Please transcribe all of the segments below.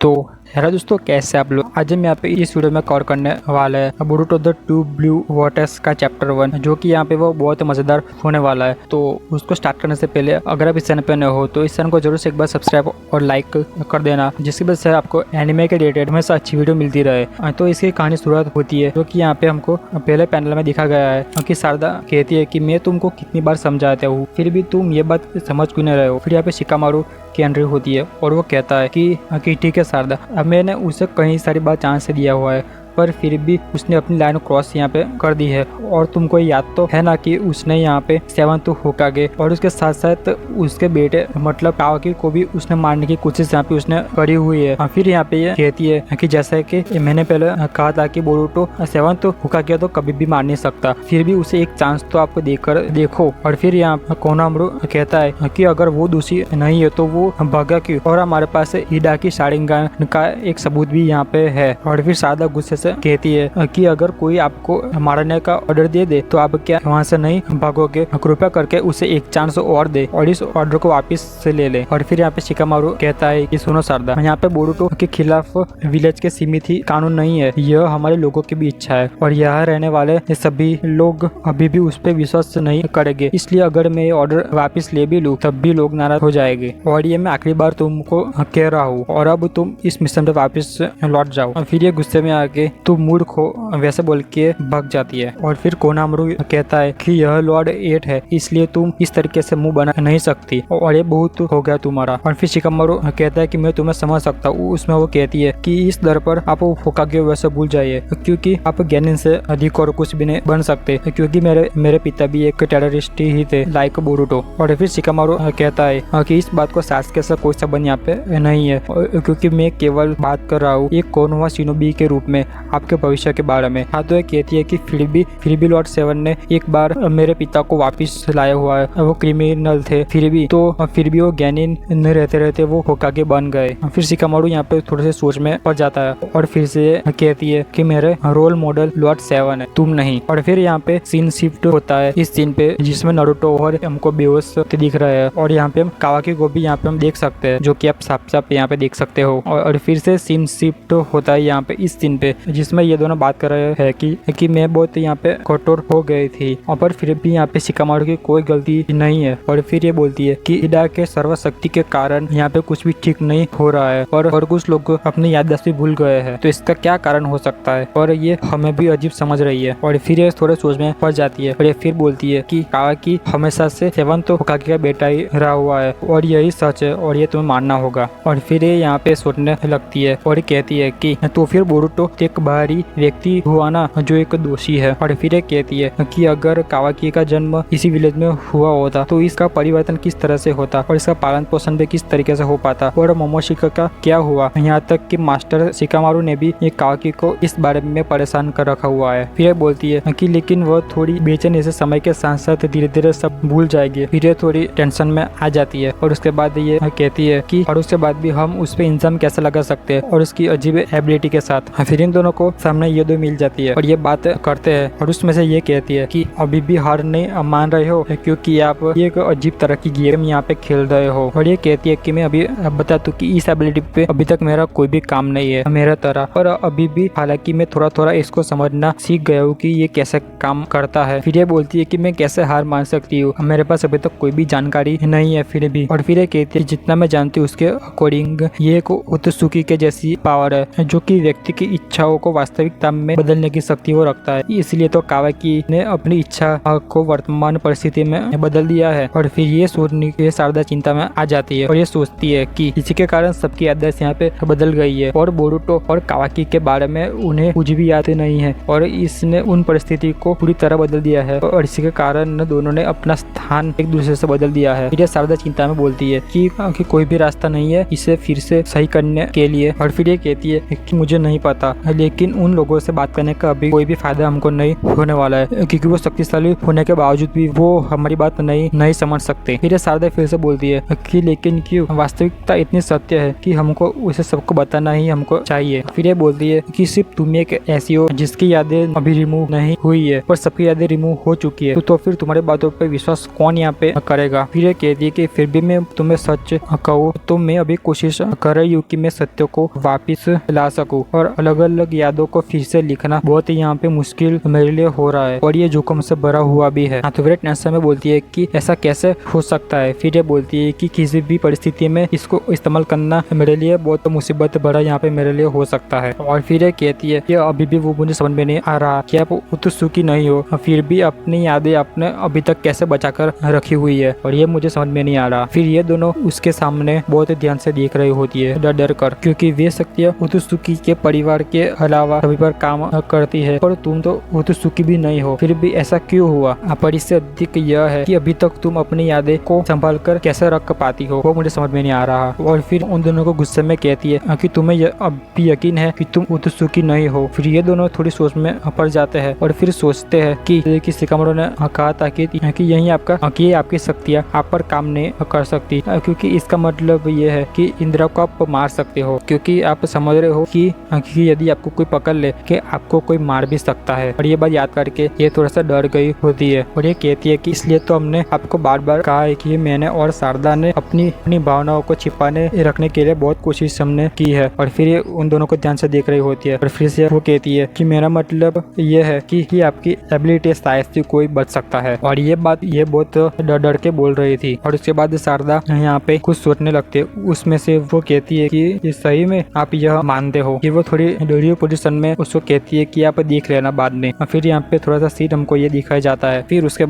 तो हेलो दोस्तों, कैसे आप लोग। आज हम यहाँ पे इस वीडियो में कवर करने वाले हैं Boruto the two blue waters का चैप्टर 1, जो कि यहाँ पे वो बहुत मजेदार होने वाला है। तो उसको स्टार्ट करने से पहले अगर आप इस चैनल पे नए हो तो इस चैनल को जरूर से एक बार सब्सक्राइब और लाइक कर देना, जिसकी वजह से आपको एनिमे के रिलेटेड हमेशा अच्छी वीडियो मिलती रहे। तो इसकी कहानी शुरुआत होती है, जो कि यहाँ पे हमको पहले पैनल में दिखा गया है कि शारदा कहती है कि मैं तुमको कितनी बार समझाता हूँ, फिर भी तुम ये बात समझ क्यों नहीं रहे हो। फिर यहाँ पे शिकामारू की एंट्री होती है और वो कहता है कि ठीक है शारदा, अब मैंने उसे कई सारी बार चांस से दिया हुआ है, पर फिर भी उसने अपनी लाइन क्रॉस यहाँ पे कर दी है। और तुमको याद तो है ना कि उसने यहाँ पे 7th होकागे और उसके साथ साथ उसके बेटे मतलब कावाकी को भी उसने मारने की कोशिश यहाँ पे उसने करी हुई है। फिर यहाँ पे ये कहती है कि जैसा कि मैंने पहले कहा था कि बोरुटो 7th होकागे तो कभी भी मार नहीं सकता, फिर भी उसे एक चांस तो आपको देकर देखो। और फिर यहाँ कोनामारू कहता है कि अगर वो दोषी नहीं है तो वो भागा क्यों, और हमारे पास ईडा की शारिंगान का एक सबूत भी यहाँ पे है। और फिर शारदा गुस्से से कहती है कि अगर कोई आपको मारने का ऑर्डर दे दे तो आप क्या वहाँ से नहीं भागोगे, कृपया करके उसे एक चांस और दे और इस ऑर्डर को वापस से ले ले। और फिर यहाँ पे शिकामारू कहता है कि सुनो शारदा, यहाँ पे बोरुटो के खिलाफ विलेज के सीमित ही कानून नहीं है, यह हमारे लोगों की भी इच्छा है और यहाँ रहने वाले सभी लोग अभी भी उस पर विश्वास नहीं करेंगे, इसलिए अगर मैं ये ऑर्डर वापस ले भी लूँ तब भी लोग नाराज हो जाएंगे। और ये मैं आखिरी बार तुमको कह रहा हूँ और अब तुम इस मिशन पे वापस लौट जाओ। और फिर ये गुस्से में आके तू मूड खो वैसे बोल के भाग जाती है। और फिर कोनामारू कहता है कि यह लॉर्ड 8 है, इसलिए तुम इस तरीके से मुंह बना नहीं सकती और ये बहुत हो गया तुम्हारा। और फिर शिकामारू कहता है कि मैं तुम्हें समझ सकता हूँ। उसमें वो कहती है कि इस दर पर आप होकागे वैसे भूल जाइए, क्योंकि आप ज्ञानी से अधिक और कुछ भी नहीं बन सकते, क्योंकि मेरे पिता भी एक टेररिस्ट ही थे लाइक बोरुटो। और फिर शिकामारू कहता है कि इस बात को सासके से कोई संबंध यहाँ पे नहीं है, क्योंकि मैं केवल बात कर रहा हूँ एक कोनोहा शिनोबी के रूप में आपके भविष्य के बारे में। हाँ, तो ये कहती है कि फिर भी लॉर्ड 7 ने एक बार मेरे पिता को वापस लाया हुआ है, वो क्रिमिनल थे फिर भी वो ज्ञानी न रहते वो होकागे बन गए। फिर शिकामारू यहाँ पे थोड़े से सोच में पड़ जाता है और फिर से कहती है कि मेरे रोल मॉडल लॉर्ड 7 है, तुम नहीं। और फिर यहाँ पे सीन शिफ्ट होता है इस सीन पे, जिसमें नारुतो और हमको बेहोश दिख रहे हैं और यहाँ पे हम कावाकी को भी यहाँ पे हम देख सकते हैं, जो कि आप साफ यहाँ पे देख सकते हो। और फिर से सीन शिफ्ट होता है यहाँ पे इस सीन पे, जिसमें ये दोनों बात कर रहे हैं कि मैं बहुत यहाँ पे कठोर हो गई थी और पर फिर भी यहाँ पे शिकामारू की कोई गलती नहीं है। और फिर ये बोलती है कि ईडा के सर्वशक्ति के कारण यहाँ पे कुछ भी ठीक नहीं हो रहा है और कुछ लोग अपनी याददाश्त भी भूल गए हैं, तो इसका क्या कारण हो सकता है, और ये हमें भी अजीब समझ रही है। और फिर ये थोड़े सोच में पड़ जाती है और ये फिर बोलती है कि कावाकी हमेशा से 7th होकागे का बेटा ही रहा हुआ है और यही सच है और ये तुम्हें मानना होगा। और फिर ये यहाँ पे सोचने लगती है और कहती है कि तो फिर बोरुटो एक बाहरी व्यक्ति हुआ ना जो एक दोषी है। और फिर कहती है कि अगर कावाकी का जन्म इसी विलेज में हुआ होता तो इसका परिवर्तन किस तरह से होता और इसका पालन पोषण भी किस तरीके से हो पाता, और मोमोशिका का क्या हुआ। यहाँ तक कि मास्टर शिकामारू ने भी एक कावाकी को इस बारे में परेशान कर रखा हुआ है। फिर बोलती है कि लेकिन वह थोड़ी बेचैन ऐसे समय के साथ साथ धीरे धीरे सब भूल जाएगी। फिर ये थोड़ी टेंशन में आ जाती है और उसके बाद ये कहती है कि और उसके बाद भी हम उस पर इंजाम कैसे लगा सकते हैं और उसकी अजीब एबिलिटी के साथ। फिर इन दोनों को सामने ये दो मिल जाती है और ये बात करते हैं और उसमें से ये कहती है कि अभी भी हार नहीं मान रहे हो, क्योंकि आप ये एक अजीब तरह की गेम यहाँ पे खेल रहे हो। और ये कहती है कि मैं अभी बता दूं कि इस एबिलिटी पे अभी तक मेरा कोई भी काम नहीं है मेरा तरह, पर अभी भी हालांकि मैं थोड़ा थोड़ा इसको समझना सीख गया हूँ कि ये कैसे काम करता है। फिर ये बोलती है कि मैं कैसे हार मान सकती हूँ, मेरे पास अभी तक कोई भी जानकारी नहीं है फिर भी। और फिर ये कहती है जितना मैं जानती हूँ उसके अकॉर्डिंग ये एक उत्सुकी के जैसी पावर है, जो कि व्यक्ति की इच्छाओं को वास्तविकता में बदलने की शक्ति वो रखता है, इसलिए तो कावाकी ने अपनी इच्छा को वर्तमान परिस्थिति में बदल दिया है। और फिर ये सोचने की शारदा चिंता में आ जाती है और ये सोचती है कि इसी के कारण सबकी याददाश्त यहाँ पे बदल गई है और बोरुटो और कावाकी के बारे में उन्हें कुछ भी याद नहीं है और इसने उन परिस्थिति को पूरी तरह बदल दिया है और इसी के कारण दोनों ने अपना स्थान एक दूसरे से बदल दिया है। फिर शारदा चिंता में बोलती है कि कोई भी रास्ता नहीं है इसे फिर से सही करने के लिए। और फिर ये कहती है कि मुझे नहीं पता, लेकिन उन लोगों से बात करने का अभी कोई भी फायदा हमको नहीं होने वाला है, क्योंकि वो शक्तिशाली होने के बावजूद भी वो हमारी बात नहीं समझ सकते। फिर शारदा फिर से बोलती है कि लेकिन क्यों, वास्तविकता इतनी सत्य है कि हमको उसे सबको बताना ही हमको चाहिए। फिर ये बोलती है कि सिर्फ तुम एक ऐसी हो जिसकी यादें अभी रिमूव नहीं हुई है, पर सबकी यादें रिमूव हो चुकी है, तो फिर तुम्हारे बातों पे विश्वास कौन यहाँ पे करेगा। फिर ये कहती है कि फिर भी मैं तुम्हें सच कहूँ तो मैं अभी कोशिश कर रही हूँ कि मैं सत्य को वापिस ला सकूँ, और अलग अलग यादों को फिर से लिखना बहुत ही यहाँ पे मुश्किल मेरे लिए हो रहा है, और ये जोखिम से भरा हुआ भी है। तो फिर टेंशन में बोलती है कि ऐसा कैसे हो सकता है। फिर ये बोलती है कि किसी भी परिस्थिति में इसको इस्तेमाल करना मेरे लिए बहुत मुसीबत भरा यहाँ पे मेरे लिए हो सकता है। और फिर ये कहती है कि अभी भी वो मुझे समझ में नहीं आ रहा कि आप उत्सुकी नहीं हो, फिर भी अपनी यादें आपने अभी तक कैसे बचाकर रखी हुई है, और ये मुझे समझ में नहीं आ रहा। फिर ये दोनों उसके सामने बहुत ध्यान से देख रही होती है, डर डर कर, क्योंकि वे शक्तियाँ उत्सुकी के परिवार के अलावा सभी पर काम करती है, पर तुम तो उत्सुकी भी नहीं हो, फिर भी ऐसा क्यों हुआ। पर इससे अधिक यह है कि अभी तक तुम अपनी यादें को संभाल कर कैसे रख पाती हो, वो मुझे समझ में नहीं आ रहा। और फिर उन दोनों को गुस्से में कहती है कि तुम्हें अब भी यकीन है कि तुम उत्सुकी नहीं हो। फिर ये दोनों थोड़ी सोच में पड़ जाते हैं और फिर सोचते हैं कि सिकंदर ने कहा था कि यही आपकी शक्तियाँ आप पर काम नहीं कर सकती, क्योंकि इसका मतलब ये है कि इंदिरा को आप मार सकते हो, क्योंकि आप समझ रहे हो कि यदि आपको कोई पकड़ ले कि आपको कोई मार भी सकता है। और ये बात याद करके ये थोड़ा सा डर गई होती है, और ये कहती है कि इसलिए तो हमने आपको बार बार कहा है कि मैंने और शारदा ने अपनी भावनाओं को छिपाने रखने के लिए बहुत कोशिश हमने की है। और फिर ये उन दोनों को ध्यान से देख रही होती है, और फिर से वो कहती है कि मेरा मतलब ये है कि आपकी एबिलिटी शायद से कोई बच सकता है। और ये बात ये बहुत डर डर के बोल रही थी। और उसके बाद शारदा यहाँ पे कुछ सोचने लगते, उसमें से वो कहती है कि सही में आप यह मानते हो, कि वो थोड़ी डरी पोजीशन में उसको कहती है कि आप देख लेना बाद में। फिर यहाँ पे थोड़ा सा सीन हमको ये दिखाया जाता है। फिर उसके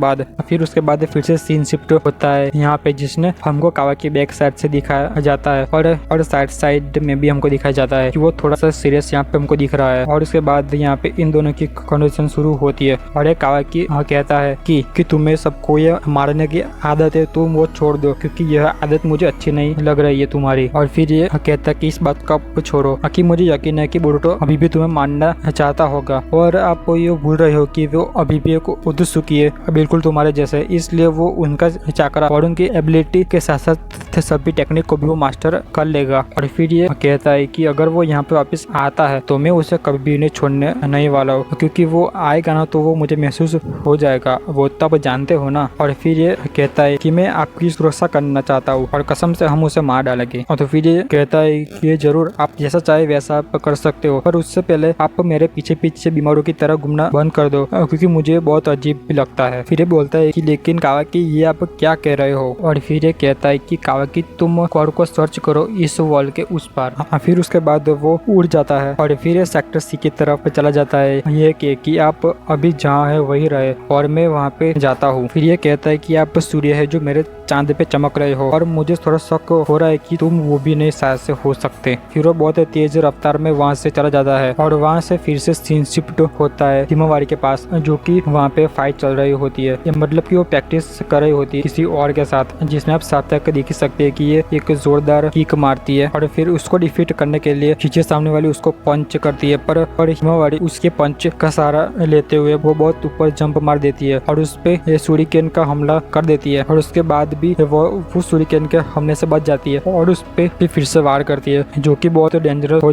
बाद फिर से सीन शिफ्ट होता है यहाँ पे, जिसने हमको कावा की बैक साइड से दिखाया जाता है, और साइड में भी हमको दिखाया जाता है कि वो थोड़ा सा सीरियस यहाँ पे हमको दिख रहा है। और उसके बाद यहाँ पे इन दोनों की कन्वर्सेशन शुरू होती है, और एक कावा की कहता है कि तुम्हें सबको ये मारने की आदत है, तुम वो छोड़ दो, क्योंकि यह आदत मुझे अच्छी नहीं लग रही है तुम्हारी। और फिर ये कहता है कि इस बात का आप छोड़ो, कि मुझे यकीन है कि बोरुतो अभी भी तुम्हें मारना चाहता होगा, और आप ये भूल रहे हो कि वो अभी भी एक उत्सुकी है, बिल्कुल तुम्हारे जैसे, इसलिए वो उनका चाकरा और उनकी एबिलिटी के साथ साथ सभी टेक्निक को भी वो मास्टर कर लेगा। और फिर ये कहता है कि अगर वो यहाँ पे वापस आता है तो मैं उसे कभी भी नहीं छोड़ने नहीं वाला हूँ, क्योंकि वो आएगा ना तो वो मुझे महसूस हो जाएगा, वो तब जानते हो ना। और फिर ये कहता है कि मैं आपकी सुरक्षा करना चाहता हूँ, और कसम से हम उसे मार डालेंगे। और तो फिर ये कहता है कि ये जरूर, आप जैसा चाहे वैसा आप कर सकते हो, पर उससे पहले आप मेरे पीछे पीछे बीमारों की तरह घूमना बंद कर दो, क्योंकि मुझे बहुत अजीब भी लगता है। फिर ये बोलता है कि लेकिन कावाकी ये आप क्या कह रहे हो। और फिर ये कहता है कि कावाकी तुम कॉर को सर्च करो इस वॉल के उस पार। फिर उसके बाद वो उड़ जाता है, और फिर ये सेक्टर सी की तरफ चला जाता है, ये कि आप अभी जहाँ है वही रहे और मैं वहाँ पे जाता हूँ। फिर ये कहता है कि आप सूर्य है जो मेरे चांद पे चमक रहे हो, और मुझे थोड़ा शक हो रहा है कि तुम वो भी नहीं शायद से हो सकते। फिर वो बहुत तेज रफ्तार में वहाँ से चला जाता है, और वहाँ से फिर से सीन शिफ्ट होता है हिमावारी के पास, जो कि वहाँ पे फाइट चल रही होती है, मतलब कि वो प्रैक्टिस कर रही होती है किसी और के साथ, जिसमें आप साफ तक देख ही सकते हैं कि ये एक जोरदार किक मारती है, और फिर उसको डिफीट करने के लिए पीछे सामने वाली उसको पंच करती है, पर हिमावारी उसके पंच का सहारा लेते हुए वो बहुत ऊपर जंप मार देती है, और उस पे सूर्यकिरण का हमला कर देती है, और उसके बाद भी वो सूर्यकिरण के हमले से बच जाती है, और उस पे फिर से वार करती है, जो कि बहुत डेंजरस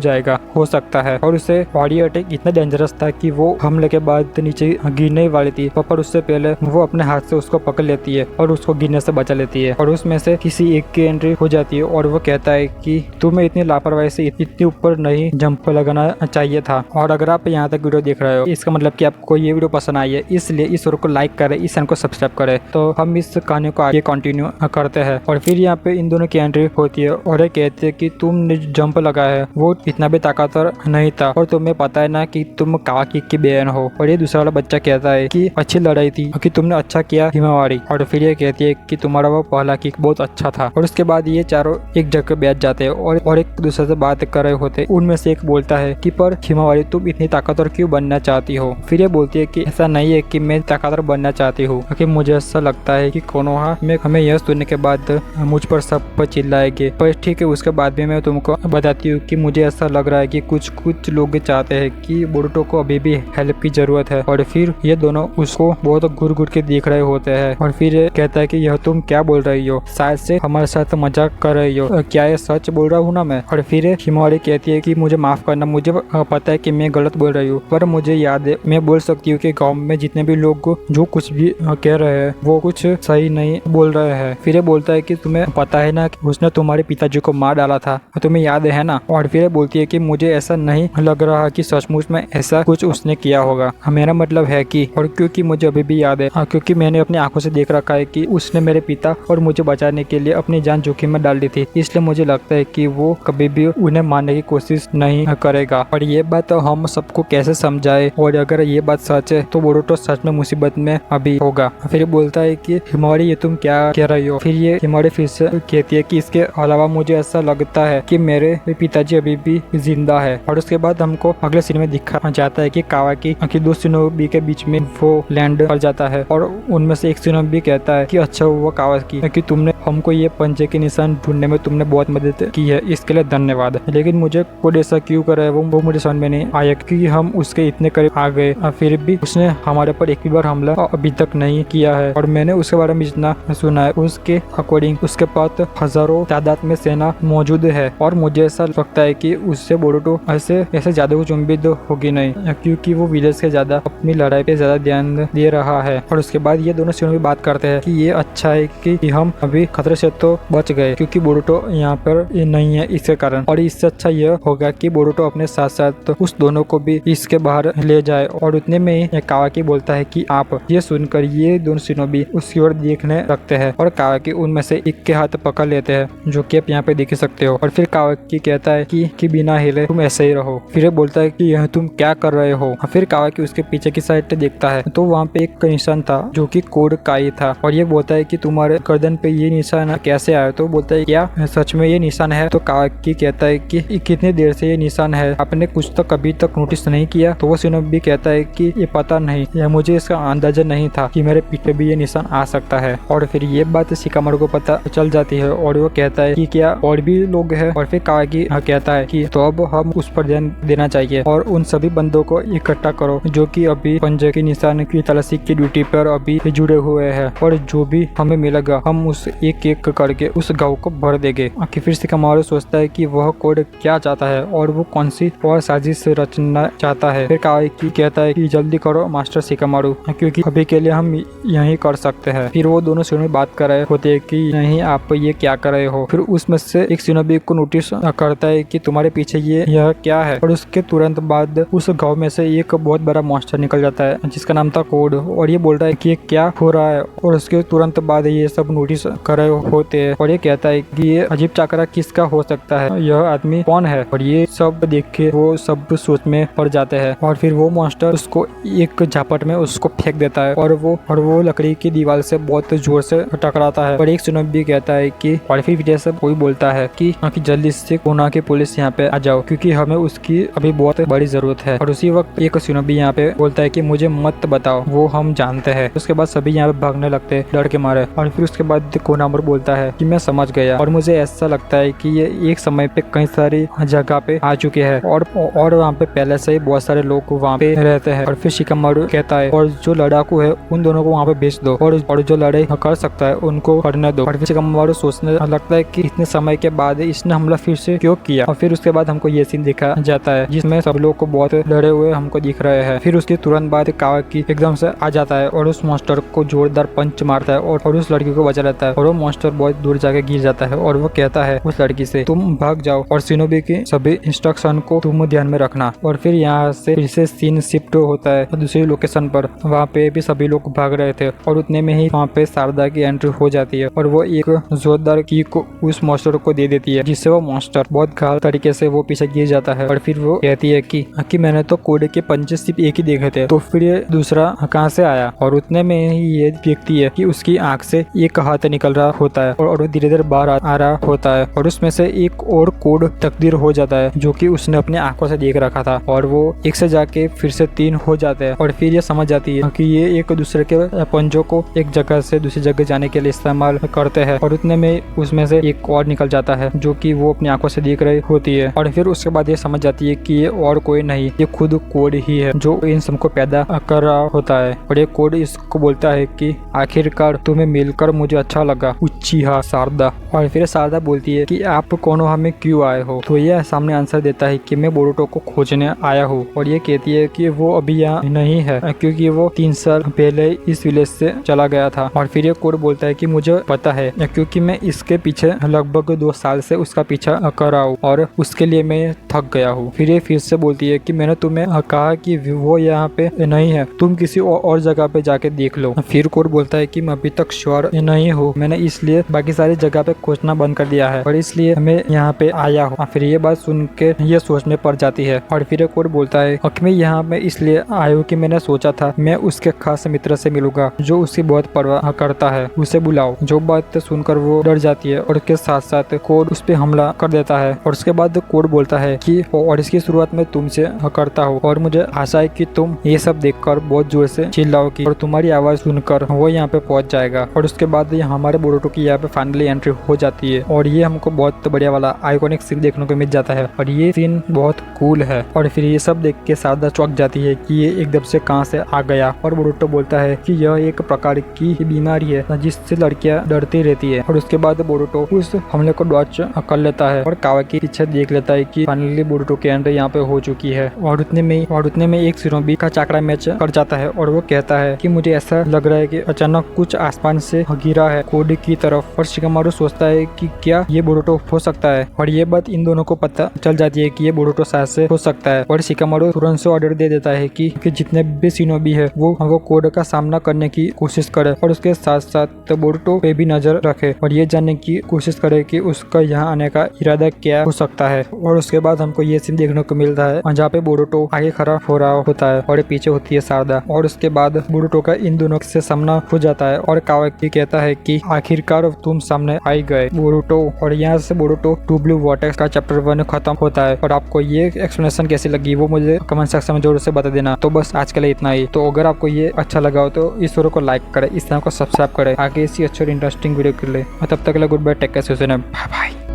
हो सकता है। और उसे बॉडी अटैक इतना डेंजरस था कि वो हमले के बाद नीचे गिरने वाली थी, पर उससे पहले वो अपने हाथ से उसको पकड़ लेती है और उसको गिरने से बचा लेती है, और उसमें से किसी एक की एंट्री हो जाती है, और वो कहता है कि तुम्हें इतनी लापरवाही से इतनी ऊपर नहीं जंप लगाना चाहिए था। और अगर आप यहाँ तक वीडियो देख रहे हो, इसका मतलब कि आपको ये वीडियो पसंद आई है, इसलिए इस वीडियो को लाइक करें, इस चैनल को सब्सक्राइब करें। तो हम इस कहानी को आगे कंटिन्यू करते हैं। और फिर यहाँ पे इन दोनों की एंट्री होती है, और ये कहते हैं कि तुमने जंप लगाया है वो इतना भी ताकतवर नहीं था, और तुम्हें पता है ना कि तुम कावाकी की बहन हो। और ये दूसरा वाला बच्चा कहता है कि अच्छी लड़ाई थी, कि तुमने अच्छा किया हिमावारी। और फिर ये कहती है कि तुम्हारा वो पहला किक बहुत अच्छा था। और उसके बाद ये चारों एक जगह बैठ जाते हैं और एक दूसरे से बात कर रहे होते। उनमें से एक बोलता है कि पर हिमावारी तुम इतनी ताकतवर क्यों बनना चाहती हो। फिर ये बोलती है कि ऐसा नहीं है कि मैं ताकतवर बनना चाहती हूँ, क्योंकि मुझे ऐसा लगता है कि कोनोहा में हमें यह सुनने के बाद मुझ पर सब पर चिल्लाएंगे, पर ठीक है उसके बाद भी मैं तुमको बताती हूँ कि मुझे ऐसा लग रहा है कि कुछ लोग चाहते हैं कि बोरुतो को अभी भी हेल्प की जरूरत है। और फिर ये दोनों उसको बहुत घूर घूर के देख रहे होते हैं और फिर कहता है कि यह तुम क्या बोल रही हो, शायद से हमारे साथ मजाक कर रही हो, क्या ये सच बोल रहा हूँ ना मैं। और फिर हिमावरी कहती है कि मुझे माफ करना, मुझे पता है कि मैं गलत बोल रही हूँ, पर मुझे याद है, मैं बोल सकती हूँ कि गाँव में जितने भी लोग जो कुछ भी कह रहे हैं वो कुछ सही नहीं बोल रहे हैं। फिर ये बोलता है कि तुम्हें पता है ना कि उसने तुम्हारे पिताजी को मार डाला था, तुम्हें याद है ना। और फिर बोलती है कि मुझे ऐसा नहीं लग रहा कि सचमुच में ऐसा कुछ उसने किया होगा, मेरा मतलब है कि, और क्योंकि मुझे अभी भी याद है, क्योंकि मैंने अपनी आंखों से देख रखा है कि उसने मेरे पिता और मुझे बचाने के लिए अपनी जान जोखिम में डाल दी थी, इसलिए मुझे लगता है कि वो कभी भी उन्हें मारने की कोशिश नहीं करेगा। और ये बात हम सबको कैसे समझाए, और अगर ये बात सच है तो बोरुतो सच में मुसीबत में अभी होगा। फिर बोलता है कि हिमावरी ये तुम क्या कह रही हो। फिर ये हिमावरी फिर से कहती है कि इसके अलावा मुझे ऐसा लगता है कि मेरे पिताजी अभी भी जिंदा है। और उसके बाद हमको अगले सीन में दिखा जाता है कि कावाकी की दो शिनोबी के बीच में वो लैंड कर जाता है और उनमें से एक शिनोबी कहता है कि अच्छा हुआ कावाकी कि तुमने हमको ये पंजे के निशान ढूंढने में तुमने बहुत मदद की है, इसके लिए धन्यवाद। लेकिन मुझे कोड ऐसा क्यों कर रहा है वो मुझे समझ में नहीं आया, क्योंकि हम उसके इतने करीब आ गए, फिर भी उसने हमारे पर एक भी बार हमला अभी तक नहीं किया है। और मैंने उसके बारे में जितना सुना है उसके अकॉर्डिंग उसके पास हजारों तादाद में सेना मौजूद है। और मुझे ऐसा लगता है कि उससे बोरुतो ऐसे ज्यादा कुछ उम्मीद होगी नहीं, क्योंकि वो विलेज से ज्यादा अपनी लड़ाई पे ज्यादा ध्यान दे रहा है। और उसके बाद ये दोनों भी बात करते हैं कि ये अच्छा है कि हम अभी खतरे से तो बच गए, क्योंकि बोरुतो यहाँ पर नहीं है इसके कारण। और इससे अच्छा यह होगा कि बोरुतो अपने साथ साथ उस दोनों को भी इसके बाहर ले जाए। और उतने में ही कावाकी बोलता है कि आप, ये सुनकर ये दोनों शिनोबी उसकी ओर देखने लगते हैं और कावाकी उनमें से एक के हाथ पकड़ लेते हैं, जो कि आप यहाँ पे देख सकते हो। और फिर कावाकी कहता है कि बिना हिले तुम ऐसे ही रहो। फिर बोलता है कि यह तुम क्या कर रहे हो। फिर कावाकी उसके पीछे की साइड देखता है तो वहाँ पे एक निशान था जो कि कोड का ही था। और ये बोलता है कि तुम्हारे गर्दन पे ये निशान कैसे आया। तो बोलता है क्या सच में ये निशान है। तो कावाकी कहता है कि कितनी देर से ये निशान है, आपने कुछ तो कभी तक नोटिस नहीं किया। तो वो शिनोबी कहता है कि ये पता नहीं, या मुझे इसका अंदाजा नहीं था कि मेरे पीठ पे भी ये निशान आ सकता है। और फिर ये बात शिकामारू को पता चल जाती है और वो कहता है कि क्या और भी लोग हैं। और फिर कावाकी कहता है कि तो अब हम उस पर ध्यान देना चाहिए और उन सभी बंदों को इकट्ठा करो जो कि अभी पंजे के निशान की तलाशी की ड्यूटी पर अभी जुड़े हुए हैं, और जो भी हमें मिलेगा हम उस एक एक करके उस गाँव को भर देंगे। फिर शिकामारू सोचता है कि वह कोड क्या चाहता है और वो कौन सी और साजिश रचना चाहता है। फिर कावाकी कहता है कि जल्दी करो मास्टर शिकामारू, क्योंकि अभी के लिए हम यही कर सकते हैं। फिर वो दोनों शिनोबी बात कर रहे होते हैं कि नहीं आप ये क्या कर रहे हो। फिर उसमें से एक शिनोबी को नोटिस करता है कि तुम्हारे पीछे यह क्या है। और उसके तुरंत बाद उस गांव में से एक बहुत बड़ा मॉन्स्टर निकल जाता है जिसका नाम था कोड। और ये बोल रहा है कि ये क्या हो रहा है। और उसके तुरंत बाद ये सब नोटिस कर रहे होते हैं और ये कहता है कि ये अजीब चाकरा किसका हो सकता है, यह आदमी कौन है। और ये सब देख के वो सब सोच में पड़ जाते हैं। और फिर वो मॉन्स्टर उसको एक झापट में उसको फेंक देता है और वो लकड़ी की दीवार से बहुत जोर से टकराता है। और एक शिनोबी कहता है कि और फिर सब कोई बोलता है कि जल्दी से कोना की पुलिस यहाँ पे आ जाओ, क्योंकि हमें उसकी अभी बहुत बड़ी जरूरत है। और उसी वक्त एक शिनोबी यहाँ पे बोलता है कि मुझे मत बताओ, वो हम जानते हैं। उसके बाद सभी यहाँ पे भागने लगते हैं डर के मारे। और फिर उसके बाद कोनामोर बोलता है कि मैं समझ गया और मुझे ऐसा लगता है कि ये एक समय पे कई सारी जगह पे आ चुके हैं और वहाँ पे पहले से ही बहुत सारे लोग वहाँ पे रहते हैं। और फिर शिकामारू कहता है और जो लड़ाकू है उन दोनों को वहाँ पे भेज दो और जो लड़ाई कर सकता है उनको करने दो। और फिर शिकामारू सोचने लगता है कि इतने समय के बाद इसने हमला फिर से क्यों किया। और फिर उसके बाद हमको ये सीन दिखा जाता है जिसमें सब लोग को बहुत लड़े हुए हमको दिख रहे हैं। फिर उसके तुरंत बाद कावाकी एकदम से आ जाता है और उस मॉन्स्टर को जोरदार पंच मारता है और उस लड़की को बचा लेता है। और वो मॉन्स्टर बहुत दूर जाके गिर जाता है और वो कहता है उस लड़की से तुम भाग जाओ और शिनोबी की सभी इंस्ट्रक्शन को तुम ध्यान में रखना। और फिर यहाँ से फिर से सीन शिफ्ट होता है दूसरी लोकेशन पर। वहाँ पे भी सभी लोग भाग रहे थे और उतने में ही वहाँ पे शारदा की एंट्री हो जाती है और वो एक जोरदार की को उस मॉन्स्टर को दे देती है, जिससे वो मॉन्स्टर बहुत घायल तरीके से वो पीछे गिर जाता है। और फिर वो कहती है कि मैंने तो कोडे के पंजे सिर्फ एक ही देखे थे, तो फिर ये दूसरा कहाँ से आया। और उतने में ही ये देखती है कि उसकी आंख से एक हाथ निकल रहा होता है और वो धीरे धीरे बाहर आ रहा होता है और उसमें से एक और कोड तकदीर हो जाता है जो कि उसने अपने आंखों से देख रखा था। और वो एक से जाके फिर से 3 हो जाते हैं। और फिर ये समझ जाती है कि ये एक दूसरे के पंजों को एक जगह से दूसरी जगह जाने के लिए इस्तेमाल करते हैं। और उतने में उसमें से एक और निकल जाता है जो कि वो अपनी आंखों से देख रही होती है। और फिर उसके बाद ये समझ जाती कहती है कि ये और कोई नहीं, ये खुद कोड ही है जो इन सबको पैदा कर रहा होता है। और ये कोड इसको बोलता है कि आखिरकार तुम्हें मिलकर मुझे अच्छा लगा उच्चिहा शारदा। और फिर शारदा बोलती है कि आप कौन हो, हमें क्यों आए हो। तो यह सामने आंसर देता है कि मैं बोरुतो को खोजने आया हूँ। और ये कहती है कि वो अभी यहाँ नहीं है क्योंकि वो 3 साल पहले इस विलेज से चला गया था। और फिर ये कोड बोलता है कि मुझे पता है क्योंकि मैं इसके पीछे लगभग 2 साल से उसका पीछा कर रहा हूँ और उसके लिए मैं थक गया हूँ। फिर ये फिर से बोलती है कि मैंने तुम्हें कहा कि वो यहाँ पे नहीं है, तुम किसी और जगह पे जाके देख लो। फिर कोड बोलता है कि मैं अभी तक श्योर नहीं हूँ, मैंने इसलिए बाकी सारी जगह पे खोजना बंद कर दिया है और इसलिए मैं यहाँ पे आया हूँ। फिर ये बात सुन के ये सोच में पड़ जाती है। और फिर कोड बोलता है कि मैं यहाँ पे इसलिए आया हूँ कि मैंने सोचा था मैं उसके खास मित्र से मिलूंगा जो उसकी बहुत परवाह करता है, उसे बुलाओ। जो बात सुनकर वो डर जाती है और उसके साथ साथ कोड उस पर हमला कर देता है। और उसके बाद कोड बोलता है कि और इसकी शुरुआत में तुमसे करता हूँ और मुझे आशा है कि तुम ये सब देखकर बहुत जोर से चिल्लाओगी और तुम्हारी आवाज सुनकर वो यहाँ पे पहुंच जाएगा। और उसके बाद हमारे बोरुतो की यहाँ पे फाइनली एंट्री हो जाती है और ये हमको बहुत बढ़िया वाला आइकॉनिक सीन देखने को मिल जाता है और ये सीन बहुत कूल है। और फिर ये सब देख के शारदा चौंक जाती है कि ये एकदम से कहाँ से आ गया। और बोरुतो बोलता है कि यह एक प्रकार की बीमारी है जिससे लड़कियां डरती रहती है। और उसके बाद बोरुतो उस हमले को डॉच कर लेता है और कावाकी पीछे देख लेता है कि फाइनली बोरुतो की एंट्री यहाँ पे हो चुकी है। और उतने में एक शिनोबी का चाकरा मैच कर जाता है और वो कहता है कि मुझे ऐसा लग रहा है कि अचानक कुछ आसमान से गिरा है कोड की तरफ। और शिकामारू सोचता है कि क्या ये बोरुतो हो सकता है। और ये बात इन दोनों को पता चल जाती है कि ये बोरुतो शायद से हो सकता है। और शिकामारू तुरंत से ऑर्डर दे देता है कि जितने भी शिनोबी है वो कोड का सामना करने की कोशिश करे और उसके साथ साथ बोरुतो पे भी नजर रखे और ये जानने की कोशिश करे कि उसका यहाँ आने का इरादा क्या हो सकता है। और उसके बाद हमको ये सीन देखने को मिलता है जहाँ पे बोरुतो आगे खड़ा हो रहा होता है और पीछे होती है शारदा। और उसके बाद बोरुतो का इन दोनों से सामना हो जाता है और कावाकी कहता है कि आखिरकार तुम सामने आई गए बोरुतो। और यहाँ से बोरुतो टू ब्लू वॉटेक्स का चैप्टर 1 खत्म होता है। और आपको ये एक्सप्लेनेशन कैसी लगी वो मुझे कमेंट सेक्शन में जरूर से बता देना। तो बस आज के लिए इतना ही। तो अगर आपको ये अच्छा लगा हो तो इस वीडियो को लाइक करें, इस चैनल को सब्सक्राइब करें आगे इसी अच्छी और इंटरेस्टिंग वीडियो के लिए। तब तक के लिए goodbye, take care, bye bye.